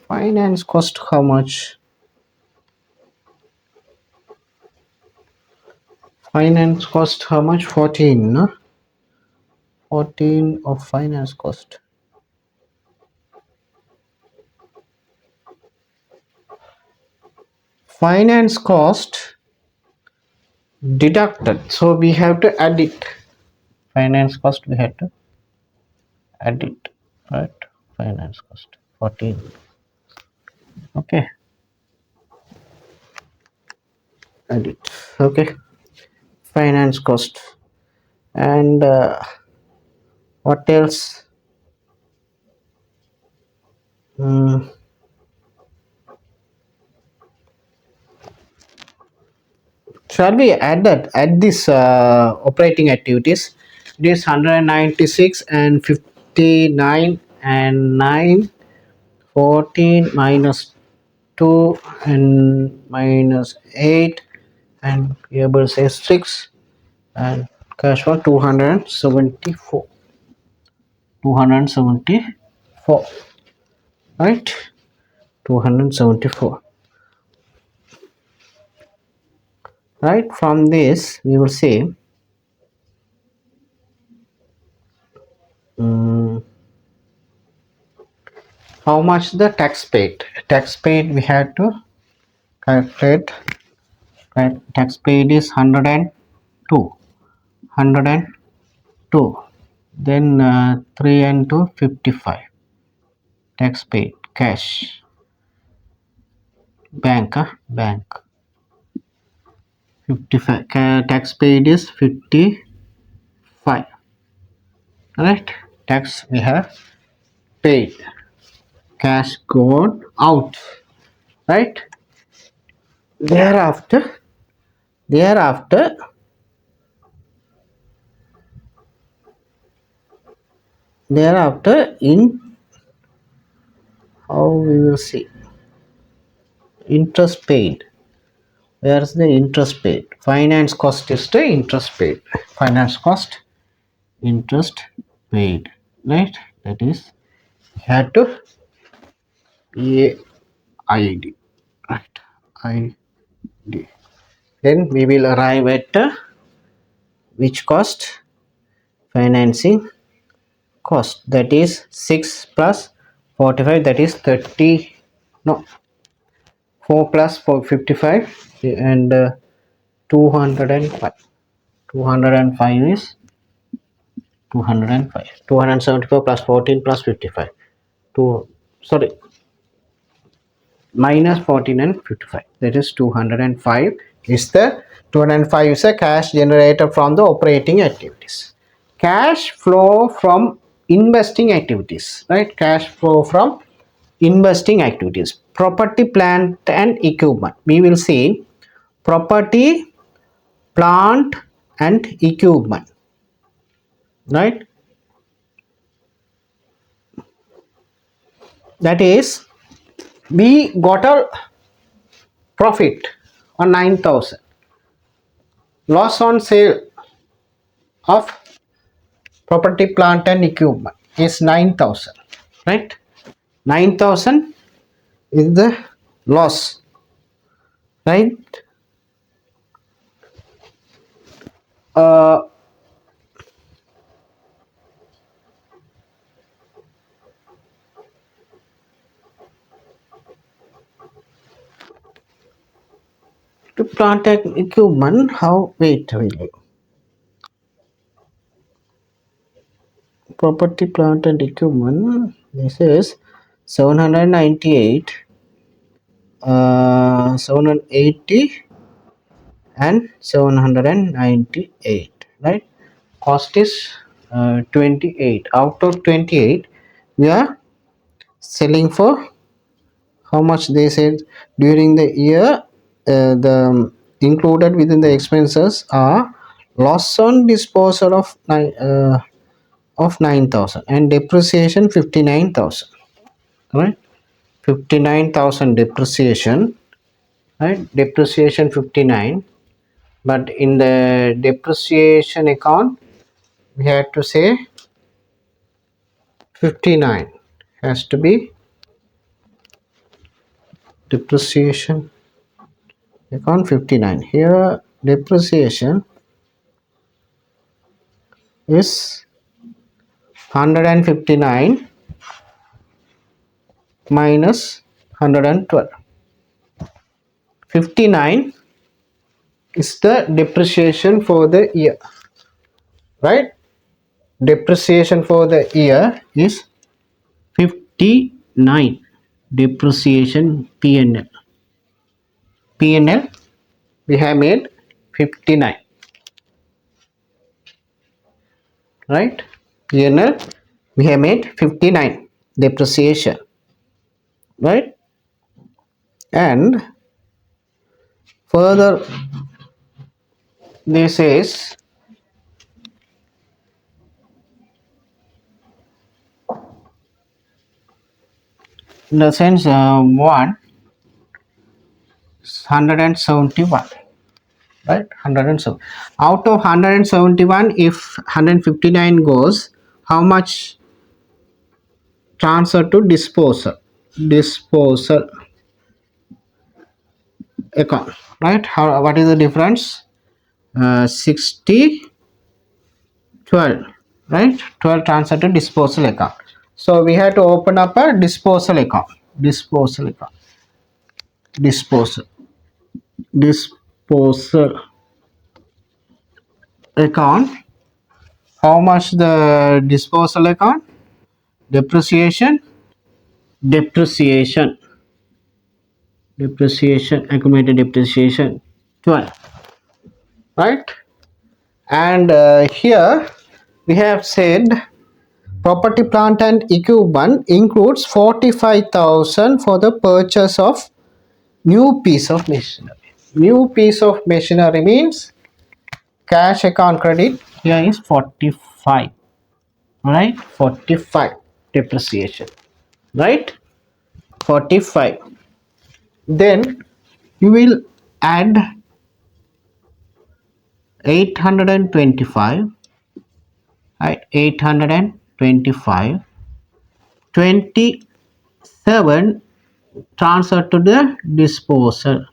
Finance cost how much? Finance cost how much? 14, no? 14 of finance cost. Finance cost deducted, so we have to add it. Finance cost we have to add it, right? Finance cost 14. Okay, add it. Okay, finance cost. And what else? Hmm. Shall we add this operating activities? This 196 and 59 and 9, 14 minus 2 and minus 8, and able says 6, and cash for 274. 274, right? 274, right? From this we will see um, how much the tax paid. Tax paid we have to calculate, right? Tax paid is 102, 102. Then 3 and 2, 55. Tax paid cash, bank, bank 55. Tax paid is 55, right? Tax we have paid, cash gone out, right? Thereafter in how we will see interest paid. Where's the interest paid? Finance cost is the interest paid. Finance cost, interest paid, right? That is had to AID, right? ID. Then we will arrive at which cost? Financing cost, that is 6 plus 45, that is 30. No, 4 plus 4, 55, and 205. 205 is 205. 274 plus 14 plus 55. Sorry, minus 14 and 55. That is 205. Is the 205 is a cash generated from the operating activities. Cash flow from investing activities, right? Cash flow from investing activities. Property, plant and equipment. We will see property, plant and equipment, right? That is, we got a profit on 9,000. Loss on sale of property, plant and equipment is 9,000, right? 9,000 is the loss, right? uh, plant and equipment, how, wait, property, plant and equipment, this is 798, 780 and 798, right? Cost is 28. Out of 28, we are selling for how much? They said during the year, the included within the expenses are loss on disposal of 9,000 and depreciation 59,000, right? 59,000 depreciation, right? Depreciation 59, but in the depreciation account we have to say 59 has to be depreciation account 59. Here depreciation is 159 minus 112. 59 is the depreciation for the year, right? Depreciation for the year is 59. Depreciation P&L. P&L we have made 59, right? P&L we have made 59 depreciation, right? And further this is in the sense 171, right? 107 out of 171, if 159 goes, how much transfer to disposal account, right? How, what is the difference? 60, 12, right? 12 transfer to disposal account. So we have to open up a disposal account. Disposal account. How much the disposal account? Depreciation, depreciation, accumulated depreciation 12, right? And here we have said property, plant and equipment includes 45,000 for the purchase of new piece of machinery. New piece of machinery means cash account credit here is 45, right? 45 depreciation, right? 45. Then you will add 825, right? 825, 27 transfer to the disposal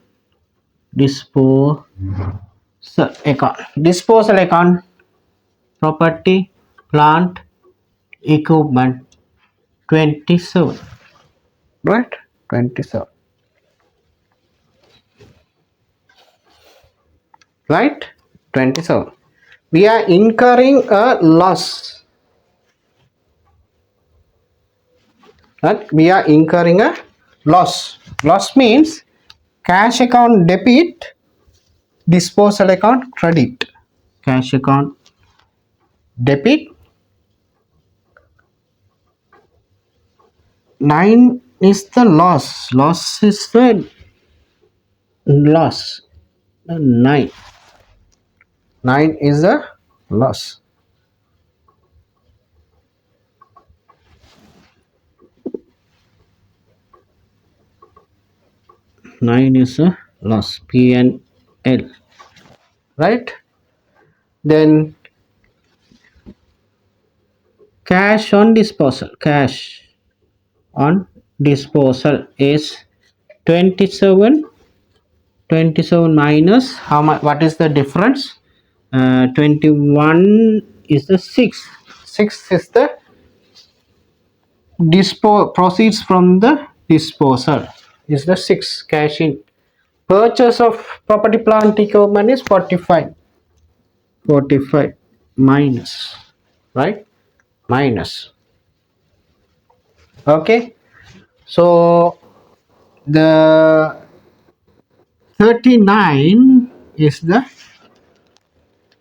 account. Disposal account, property, plant, equipment 27, right? 27, right? 27. We are incurring a loss, right? We are incurring a loss. Loss means cash account debit, disposal account credit. Cash account debit, 9 is the loss. Loss is the loss. 9. 9 is the loss. 9 is a loss. P and L, right? Then cash on disposal. Cash on disposal is 27. 27 minus how much? What is the difference? 21 is the 6. 6 is the proceeds from the disposal is the 6 cash in. Purchase of property plant equipment is 45. 45 minus, right? Minus. Okay. So the 39 is the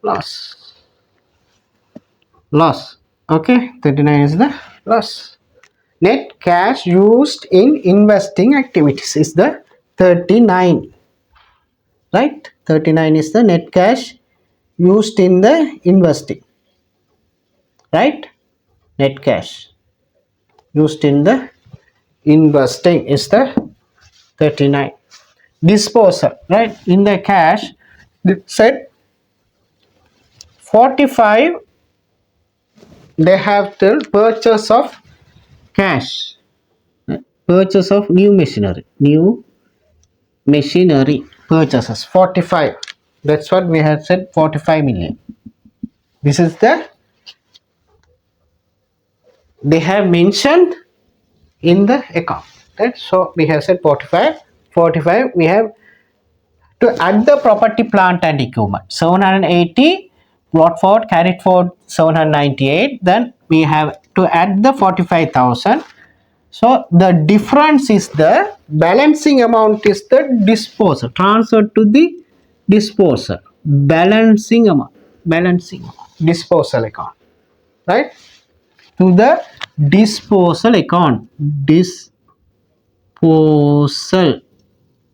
loss. Loss. Okay. 39 is the loss. Net cash used in investing activities is the 39. Right? 39 is the net cash used in the investing. Right? Net cash used in the investing is the 39. Disposal, right? In the cash, it said 45, they have the purchase of cash, purchase of new machinery purchases 45. That's what we have said, 45 million. This is the, they have mentioned in the account, right? So we have said 45. 45 we have to add the property plant and equipment 780, brought forward, carried forward 798, then we have to add the 45,000. So the difference is the balancing amount is the disposal, transfer to the disposal, disposal account, right? To the disposal account, disposal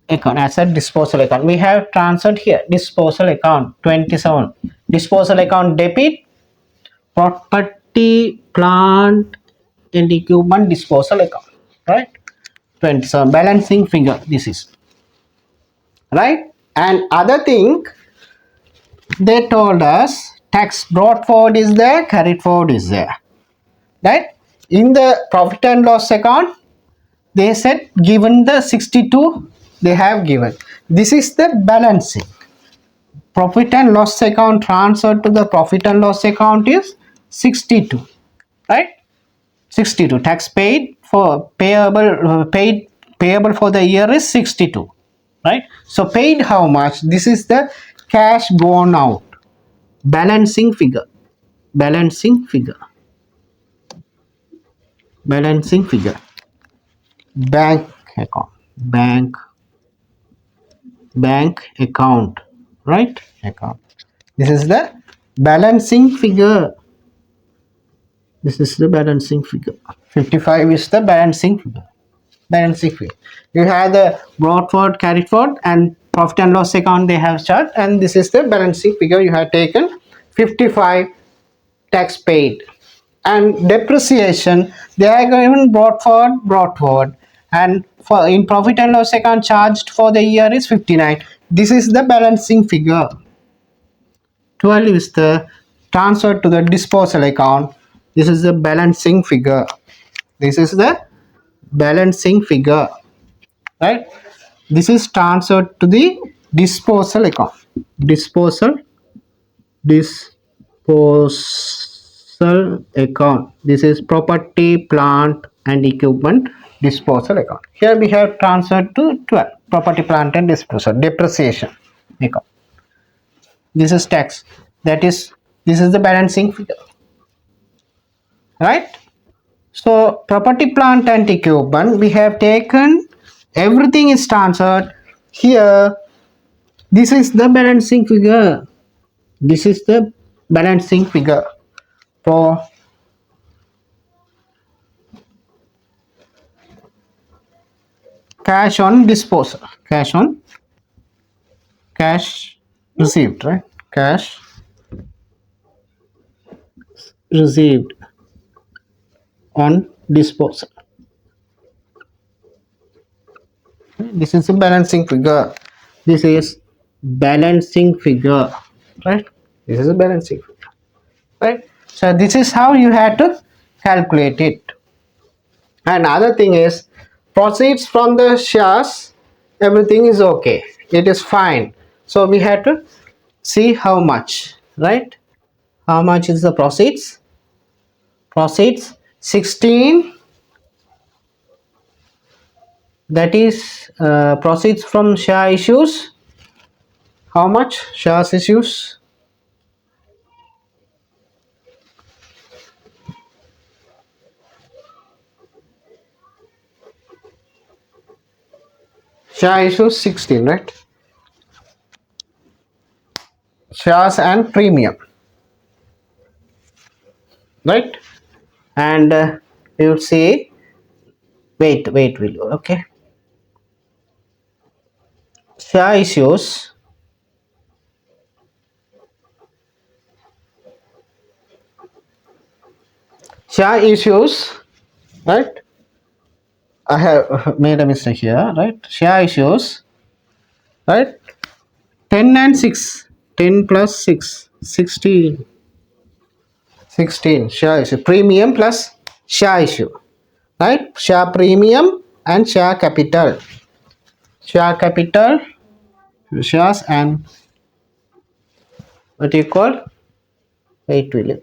account, asset disposal account. We have transferred here disposal account 27. Disposal account debit, property, plant and equipment disposal account, right? 27 balancing figure. This is right. And other thing they told us, tax brought forward is there, carried forward is there, right? In the profit and loss account, they said given the 62, they have given. This is the balancing. Profit and loss account transferred to the profit and loss account is 62, right? 62. Tax paid for payable for the year is 62, right? So paid how much? This is the cash gone out, balancing figure, balancing figure, balancing figure, bank account, bank account, right? Account. This is the balancing figure. This is the balancing figure. 55 is the balancing figure. Balancing figure. You have the brought forward, carried forward, and profit and loss account they have charged, and this is the balancing figure you have taken. 55 tax paid, and depreciation they are given brought forward, and for in profit and loss account charged for the year is 59. This is the balancing figure. 12 is the transfer to the disposal account. This is the balancing figure. This is the balancing figure, right? This is transferred to the disposal account. Disposal account. This is property, plant and equipment disposal account. Here we have transferred to 12, property, plant and disposal, depreciation account. This is tax. That is, this is the balancing figure, right? So property, plant and equipment we have taken, everything is transferred here. This is the balancing figure. This is the balancing figure for cash on disposal, cash received, right? Cash received on disposal. This is a balancing figure. This is balancing figure, right? This is a balancing figure, right? So this is how you have to calculate it. And other thing is proceeds from the shares, everything is okay, it is fine. So we have to see how much, right? How much is the proceeds? 16 that is proceeds from share issues. How much shares issues? Share issues 16, right? Shares and premium, right? And you would say, wait, will you? Okay. Share issues, right? I have made a mistake here, right? Share issues, right? 10 and 6. 10 plus 6. 16. 16. Share issue. Premium plus share issue, right? Share premium and share capital. Share capital, shares and what you call? Wait, will you?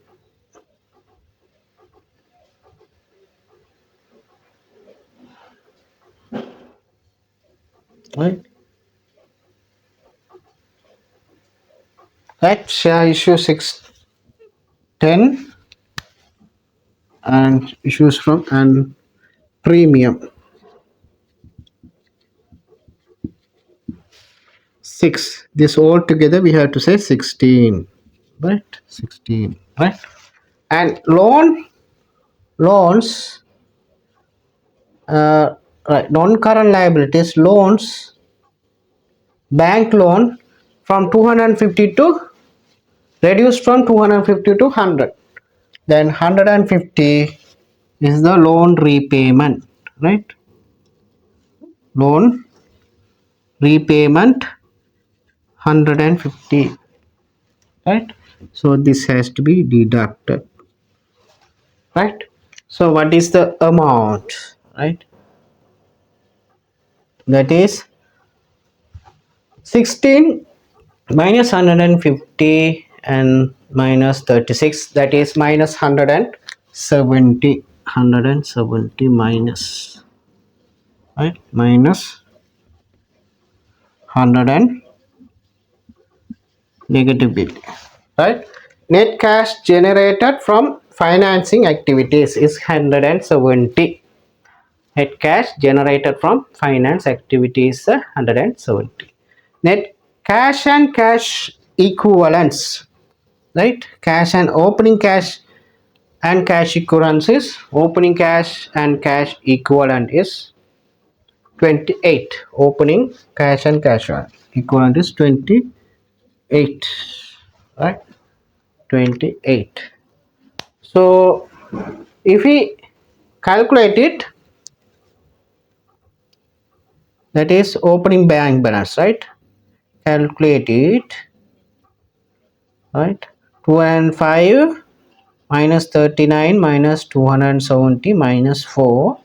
Right? Right? Share issue 6, 10 and issues from and premium 6. This all together we have to say 16, right? 16, right? And loans, right? Non-current liabilities, loans, bank loan from 250 to reduced from 250 to 100. Then 150 is the loan repayment, right? Loan repayment 150, right? So this has to be deducted, right? So what is the amount, right? That is 16 minus 150 and minus 36, that is minus 170. 170 minus, right? Minus 100 and negative bill, right? Net cash generated from financing activities is 170. Net cash generated from finance activities 170. Net cash and cash equivalents, right? Cash and opening cash and cash equivalents is, opening cash and cash equivalent is 28. Opening cash and cash equivalent is 28, right? 28. So if we calculate it, that is opening bank balance, right? Calculate it, right? 2 and 5 minus 39 minus 270 minus 4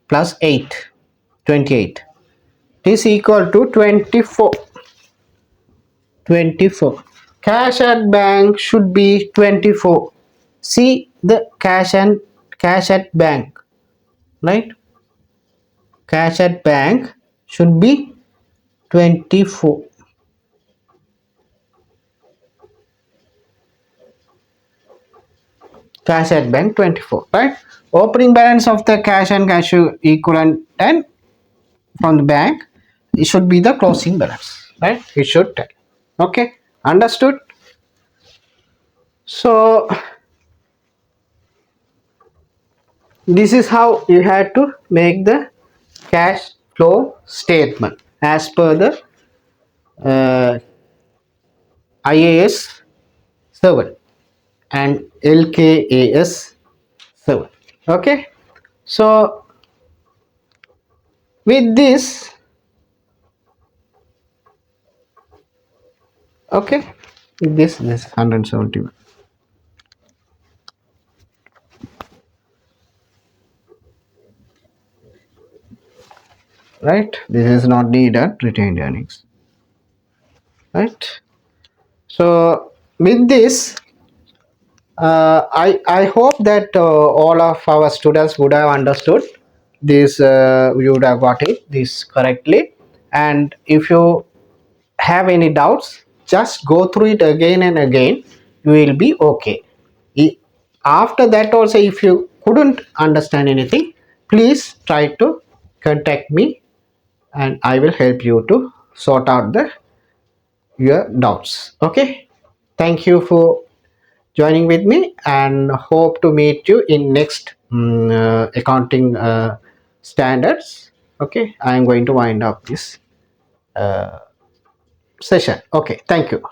plus 8, 28. It is equal to 24. 24. Cash at bank should be 24. See the cash at bank, right? Cash at bank should be 24. Cash at bank 24, right? Opening balance of the cash and cash equivalent and from the bank, it should be the closing balance, right? It should tell. Okay, understood? So this is how you had to make the cash flow statement as per the IAS 7 and LKAS 7. Okay, so with this, okay, this 171, right? This is not needed, retained earnings, right? So with this, I hope that all of our students would have understood this you would have got it this correctly. And if you have any doubts, just go through it again and again, you will be okay. After that also, if you couldn't understand anything, please try to contact me and I will help you to sort out the your doubts. Okay, thank you for joining with me and hope to meet you in next accounting standards. Okay, I am going to wind up this session. Okay, thank you.